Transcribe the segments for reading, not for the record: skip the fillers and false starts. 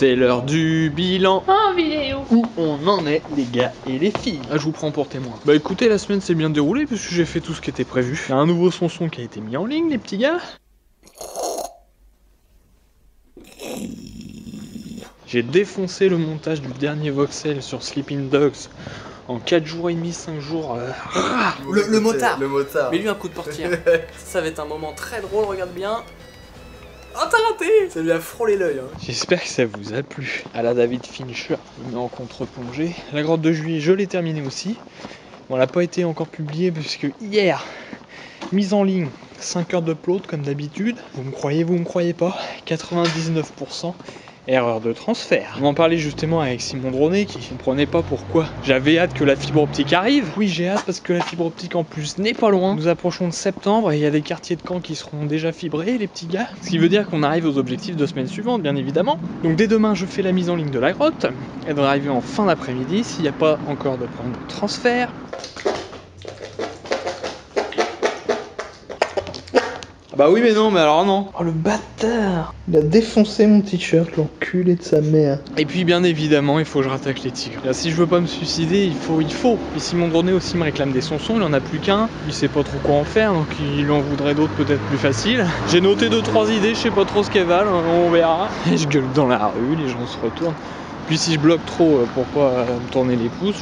C'est l'heure du bilan. En vidéo. Où on en est, les gars et les filles. Ah, je vous prends pour témoin. Bah écoutez, la semaine s'est bien déroulée puisque j'ai fait tout ce qui était prévu. Il y a un nouveau son qui a été mis en ligne, les petits gars. J'ai défoncé le montage du dernier voxel sur Sleeping Dogs en 4 jours et demi, 5 jours. Le motard. Le motard. Mets-lui un coup de portière. Ça va être un moment très drôle, regarde bien. Oh, t'as raté. Ça lui a frôlé l'œil. Hein. J'espère que ça vous a plu. À la David Fincher, il met en contre-plongée. La grotte de juillet, je l'ai terminée aussi. Bon, elle n'a pas été encore publiée puisque hier, mise en ligne, 5 heures d'upload comme d'habitude. Vous me croyez pas, 99%. Erreur de transfert. On en parlait justement avec Simon Dronet qui ne comprenait pas pourquoi j'avais hâte que la fibre optique arrive. Oui, j'ai hâte parce que la fibre optique en plus n'est pas loin. Nous approchons de septembre et il y a des quartiers de Caen qui seront déjà fibrés, les petits gars. Ce qui veut dire qu'on arrive aux objectifs de semaine suivante, bien évidemment. Donc dès demain, je fais la mise en ligne de la grotte. Elle devrait arriver en fin d'après-midi s'il n'y a pas encore de problème de transfert. Bah oui mais non, mais alors non. Oh le bâtard. Il a défoncé mon t-shirt, l'enculé de sa mère. Et puis bien évidemment, il faut que je rattaque les tigres. Là, si je veux pas me suicider, il faut. Et Simon Dronet aussi me réclame des sonsons, il en a plus qu'un. Il sait pas trop quoi en faire, donc il en voudrait d'autres peut-être plus faciles. J'ai noté 2-3 idées, je sais pas trop ce qu'elles valent, on verra. Et je gueule dans la rue, les gens se retournent. Puis si je bloque trop pour pas me tourner les pouces,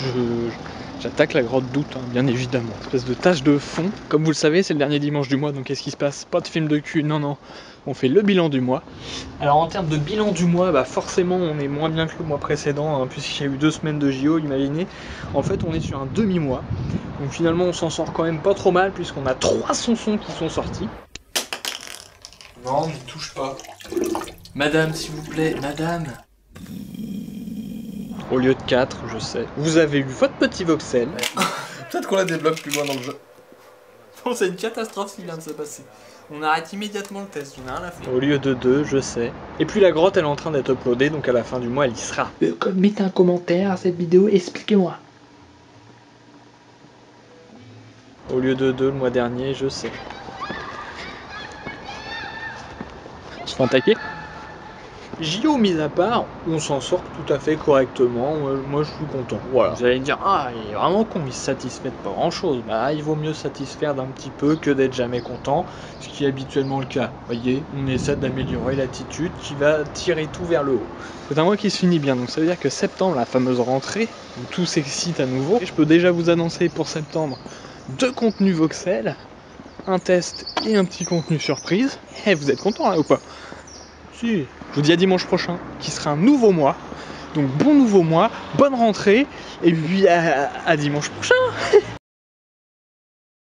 j'attaque la grotte d'août, hein, bien évidemment. Espèce de tache de fond. Comme vous le savez, c'est le dernier dimanche du mois, donc qu'est-ce qui se passe? Pas de film de cul, non. On fait le bilan du mois. Alors en termes de bilan du mois, bah forcément on est moins bien que le mois précédent, hein, puisqu'il y a eu 2 semaines de JO, imaginez. En fait on est sur un demi-mois. Donc finalement on s'en sort quand même pas trop mal, puisqu'on a 3 sonsons qui sont sortis. Non, n'y touche pas. Madame, s'il vous plaît, madame. Au lieu de 4, je sais. Vous avez eu votre petit voxel. Peut-être qu'on la débloque plus loin dans le jeu. Bon, c'est une catastrophe ce qui vient de se passer. On arrête immédiatement le test, on a rien à faire. Au lieu de 2, je sais. Et puis la grotte elle est en train d'être uploadée, donc à la fin du mois elle y sera. Mettez un commentaire à cette vidéo, expliquez-moi. Au lieu de 2 le mois dernier, je sais. On se fait attaquer. JO mis à part, on s'en sort tout à fait correctement, moi je suis content. Voilà. Vous allez me dire, ah il est vraiment con, il se satisfait de pas grand chose. Bah il vaut mieux se satisfaire d'un petit peu que d'être jamais content, ce qui est habituellement le cas. Vous voyez, on essaie d'améliorer l'attitude qui va tirer tout vers le haut. C'est un mois qui se finit bien, donc ça veut dire que septembre, la fameuse rentrée, où tout s'excite à nouveau. Et je peux déjà vous annoncer pour septembre 2 contenus voxel, un test et un petit contenu surprise. Et vous êtes content là ou pas? Si. Je vous dis à dimanche prochain, qui sera un nouveau mois. Donc bon nouveau mois, bonne rentrée, et puis à dimanche prochain.